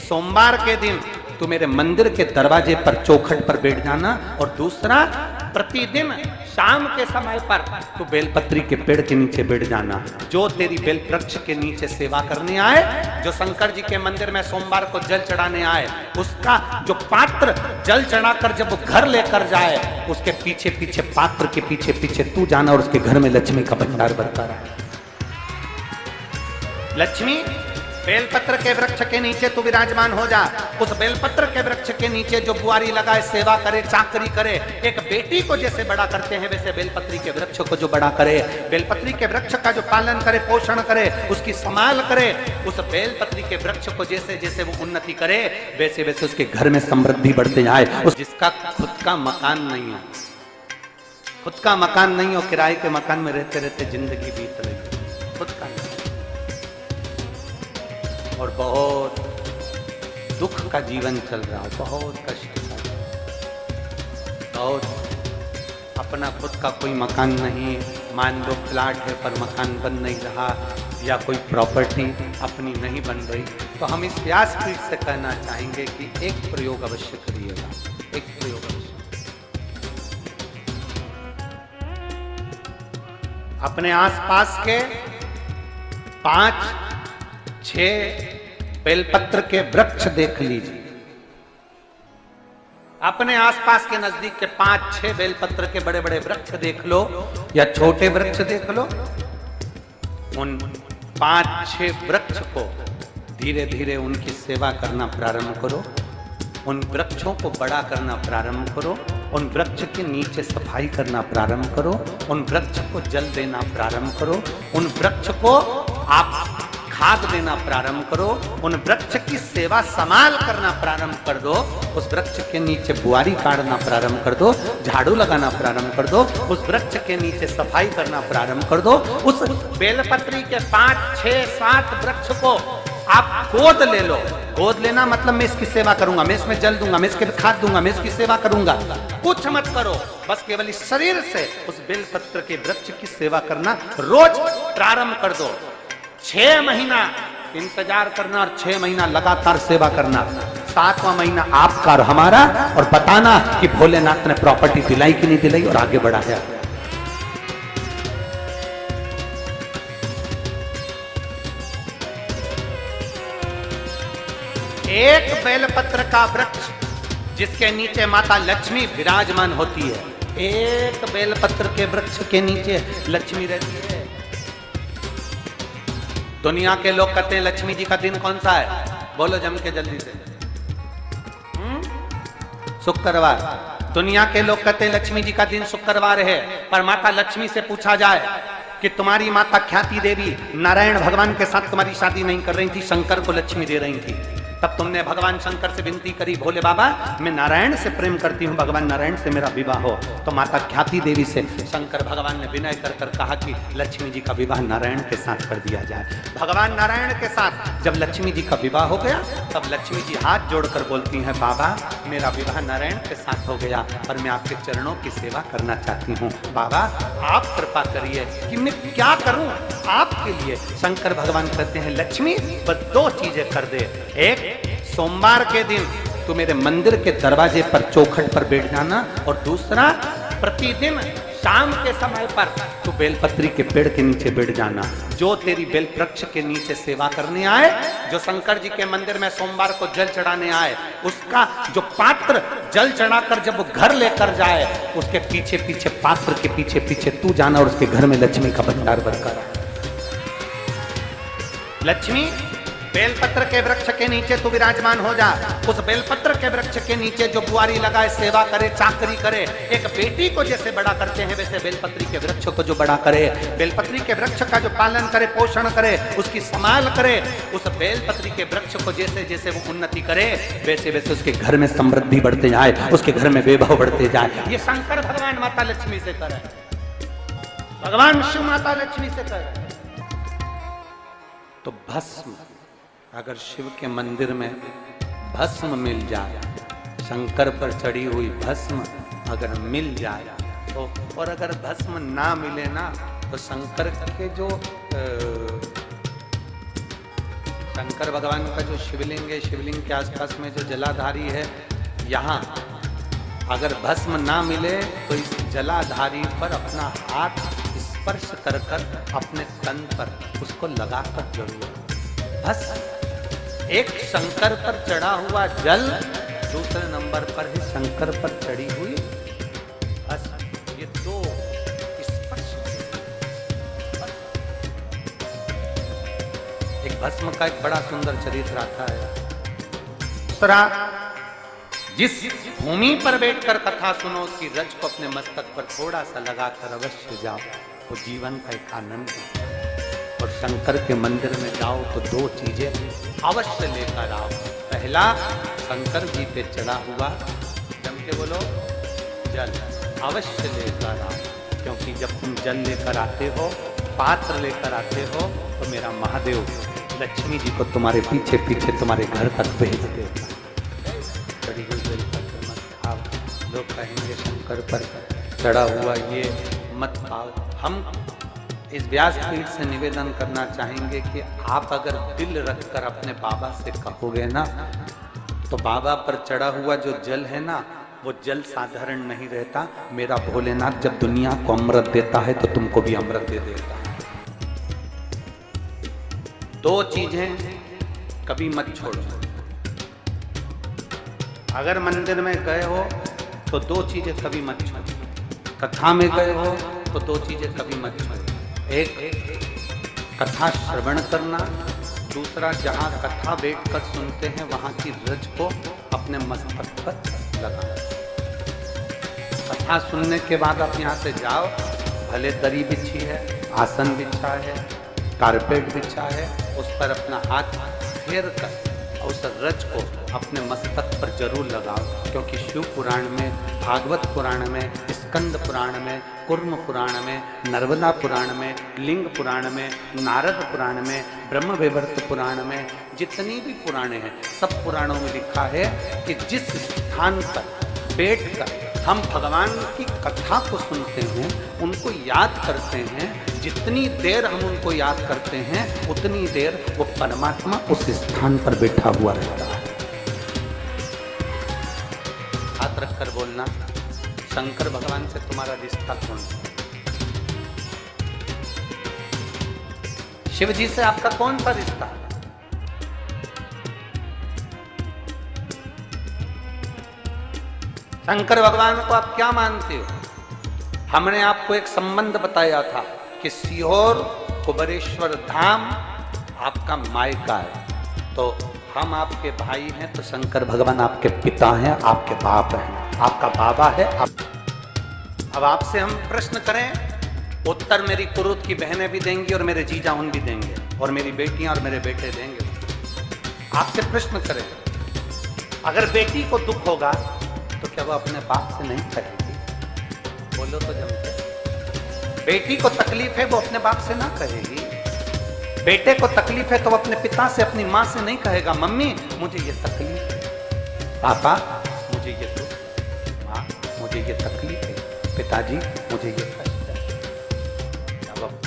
सोमवार के दिन तू मेरे मंदिर के दरवाजे पर चौखट पर बैठ जाना, और दूसरा प्रतिदिन शाम के समय पर तू बेलपत्री के पेड़ के नीचे बैठ जाना। जो तेरी बेल वृक्ष के नीचे सेवा करने आए, जो शंकर जी के मंदिर में सोमवार को जल चढ़ाने आए, उसका जो पात्र जल चढ़ाकर जब वो घर लेकर जाए, उसके पीछे पीछे पात्र के पीछे पीछे तू जाना और उसके घर में लक्ष्मी का भंडार भरता रहा। लक्ष्मी बेलपत्र के वृक्ष के नीचे तू विराजमान हो जा। उस बेलपत्र के वृक्ष के नीचे जो बुआरी लगाए, सेवा करे, चाकरी करे, एक बेटी को जैसे बड़ा करते हैं वैसे बेलपत्री के वृक्ष को जो बड़ा करे, बेलपत्री के वृक्ष का जो पालन करे, पोषण करे, उसकी संभाल करे, उस बेलपत्री के वृक्ष को जैसे जैसे वो उन्नति करे, वैसे वैसे उसके घर में समृद्धि बढ़ते जाए। उस जिसका खुद का मकान नहीं हो, खुद का मकान नहीं हो, किराए के मकान में रहते रहते जिंदगी बीत रही, खुद का नहीं, और बहुत दुख का जीवन चल रहा हो, बहुत कष्ट का, बहुत अपना खुद का कोई मकान नहीं, मान लो फ्लैट है पर मकान बन नहीं रहा, या कोई प्रॉपर्टी अपनी नहीं बन रही, तो हम इस व्यासपीठ से कहना चाहेंगे कि एक प्रयोग अवश्य करिएगा, एक प्रयोग अवश्य। अपने आसपास के 5-6 बेलपत्र के वृक्ष देख लीजिए, अपने आसपास के नजदीक के 5-6 बेलपत्र के बड़े बड़े वृक्ष देख लो या छोटे वृक्ष देख लो। उन 5-6 वृक्ष को धीरे धीरे उनकी सेवा करना प्रारंभ करो, उन वृक्षों को बड़ा करना प्रारंभ करो, उन वृक्ष के नीचे सफाई करना प्रारंभ करो, उन वृक्ष को जल देना प्रारंभ करो, उन वृक्ष को आप खाद देना प्रारंभ करो, उन वृक्ष की सेवा संभाल करना प्रारंभ कर दो, उस वृक्ष के नीचे बुआरी काटना प्रारंभ कर दो, झाड़ू लगाना प्रारंभ कर दो, उस वृक्ष के नीचे सफाई करना प्रारंभ कर दो। उस बेलपत्री के 5-6-7 वृक्ष को आप गोद ले लो। गोद लेना मतलब मैं इसकी सेवा करूंगा, मैं इसमें जल दूंगा, मैं इसके खाद दूंगा, मैं इसकी सेवा करूंगा, कुछ मत करो, बस केवल इस शरीर से उस बेलपत्र के वृक्ष की सेवा करना रोज प्रारंभ कर दो। 6 महीना इंतजार करना और 6 महीना लगातार सेवा करना, 7वां महीना आपका और हमारा, और बताना कि भोलेनाथ ने प्रॉपर्टी दिलाई कि नहीं दिलाई और आगे बढ़ाया। एक बेलपत्र का वृक्ष जिसके नीचे माता लक्ष्मी विराजमान होती है, एक बेलपत्र के वृक्ष के नीचे लक्ष्मी रहती है। दुनिया के लोग कहते हैं लक्ष्मी जी का दिन कौन सा है, बोलो जम के जल्दी से। शुक्रवार। दुनिया के लोग कहते हैं लक्ष्मी जी का दिन शुक्रवार है, पर माता लक्ष्मी से पूछा जाए कि तुम्हारी माता ख्याति देवी नारायण भगवान के साथ तुम्हारी शादी नहीं कर रही थी, शंकर को लक्ष्मी दे रही थी, तब तुमने भगवान शंकर से विनती करी, भोले बाबा मैं नारायण से प्रेम करती हूँ, भगवान नारायण से मेरा विवाह हो। तो माता ख्याति देवी से शंकर भगवान ने विनय कर कर कहा कि लक्ष्मी जी का विवाह नारायण के साथ कर दिया जाए। भगवान नारायण के साथ जब लक्ष्मी जी का विवाह हो गया, तब लक्ष्मी जी हाथ जोड़कर बोलती हैं, बाबा मेरा विवाह नारायण के साथ हो गया, पर मैं आपके चरणों की सेवा करना चाहती हूँ, बाबा आप कृपा करिए कि मैं क्या करूँ आपके लिए। शंकर भगवान कहते हैं लक्ष्मी बस 2 चीजें कर दे, एक सोमवार के दिन तू मेरे मंदिर के दरवाजे पर चौखट पर बैठ जाना, और दूसरा प्रतिदिन शाम के समय पर तू बेलपत्री के पेड़ के नीचे बैठ जाना। जो तेरी बेल वृक्ष के नीचे सेवा करने आए, जो शंकर जी के मंदिर में सोमवार को जल चढ़ाने आए, उसका जो पात्र जल चढ़ाकर जब वो घर लेकर जाए, उसके पीछे पीछे पात्र के पीछे पीछे तू जाना और उसके घर में लक्ष्मी का भंडार भरकर। लक्ष्मी बेलपत्र के वृक्ष के नीचे तू विराजमान हो जा। उस बेलपत्र के वृक्ष के नीचे जो बुआरी लगाए, सेवा करे, चाकरी करे, एक बेटी को जैसे बड़ा करते हैं वैसे बेलपत्री के वृक्ष को जो बड़ा करे, बेलपत्री के वृक्ष का जो पालन करे, पोषण करे, उसकी संभाल करे, उस बेलपत्री के वृक्ष को जैसे जैसे वो उन्नति करे, वैसे वैसे उसके घर में समृद्धि बढ़ते जाए, उसके घर में वैभव बढ़ते जाए। ये शंकर भगवान माता लक्ष्मी से करे, भगवान शिव माता लक्ष्मी से करे। तो भस्म, अगर शिव के मंदिर में भस्म मिल जाए, शंकर पर चढ़ी हुई भस्म अगर मिल जाए तो, और अगर भस्म ना मिले ना, तो शंकर के जो शंकर भगवान का जो शिवलिंग है, शिवलिंग के आसपास में जो जलाधारी है, यहाँ अगर भस्म ना मिले तो इस जलाधारी पर अपना हाथ स्पर्श कर कर अपने तन पर उसको लगाकर जरूर भस्म। एक शंकर पर चढ़ा हुआ जल, दूसरे नंबर पर है शंकर पर चढ़ी हुई भस्म। ये दो स्पर्श। एक भस्म का एक बड़ा सुंदर चरित्र आता है। दूसरा, जिस भूमि पर बैठकर कथा सुनो उसकी रज को अपने मस्तक पर थोड़ा सा लगाकर अवश्य जाओ, तो जीवन का एक आनंद है। और शंकर के मंदिर में जाओ तो दो चीजें अवश्य लेकर आओ। पहला, शंकर जी पे चढ़ा हुआ, जम के बोलो, जल अवश्य लेकर आओ। क्योंकि जब तुम जल लेकर आते हो, पात्र लेकर आते हो, तो मेरा महादेव लक्ष्मी जी को तुम्हारे पीछे पीछे तुम्हारे घर तक भेज देता। चढ़ी हुई जल पर मत खाओ, लोग कहेंगे शंकर पर चढ़ा हुआ ये मत खाओ। हम इस व्यासपीठ से निवेदन करना चाहेंगे कि आप अगर दिल रखकर अपने बाबा से कहोगे ना, तो बाबा पर चढ़ा हुआ जो जल है ना, वो जल साधारण नहीं रहता। मेरा भोलेनाथ जब दुनिया को अमृत देता है तो तुमको भी अमृत दे देता है। दो चीजें कभी मत छोड़ो। अगर मंदिर में गए हो तो दो चीजें कभी मत छोड़ो। कथा में गए हो तो दो चीजें कभी मत छोड़ो। एक, कथा श्रवण करना। दूसरा, जहाँ कथा बैठकर सुनते हैं वहाँ की रज को अपने मस्तक पर लगाना। कथा सुनने के बाद आप यहाँ से जाओ, भले दरी बिछी है, आसन बिछा है, कारपेट बिछा है, उस पर अपना हाथ फेर कर उस रज को अपने मस्तक पर जरूर लगाओ। क्योंकि शिव पुराण में, भागवत पुराण में, स्कंद पुराण में, कुर्म पुराण में, नर्मदा पुराण में, लिंग पुराण में, नारद पुराण में, ब्रह्म वैवर्त पुराण में, जितनी भी पुराणे हैं, सब पुराणों में लिखा है कि जिस स्थान पर बैठकर हम भगवान की कथा को सुनते हैं, उनको याद करते हैं, जितनी देर हम उनको याद करते हैं उतनी देर वो परमात्मा उस स्थान पर बैठा हुआ रहता है। हाथ रखकर बोलना, शंकर भगवान से तुम्हारा रिश्ता कौन है? शिव जी से आपका कौन सा रिश्ता है? शंकर भगवान को आप क्या मानते हो? हमने आपको एक संबंध बताया था कि सीहोर कुबेरेश्वर धाम आपका मायका है। तो हम आपके भाई हैं, तो शंकर भगवान आपके पिता हैं, आपके बाप हैं, आपका बाबा है। अब आपसे हम प्रश्न करें, उत्तर मेरी कुरुत की बहनें भी देंगी और मेरे जीजा उन भी देंगे, और मेरी बेटियां और मेरे बेटे देंगे। आपसे प्रश्न करें, अगर बेटी को दुख होगा तो क्या वो अपने बाप से नहीं कहेगी? बोलो तो जमते। बेटी को तकलीफ है वो अपने बाप से ना कहेगी। बेटे को तकलीफ है तो वो अपने पिता से, अपनी माँ से नहीं कहेगा, मम्मी मुझे ये तकलीफ है, पापा मुझे ये दुख, माँ मुझे ये तकलीफ है, पिताजी मुझे ये कष्ट।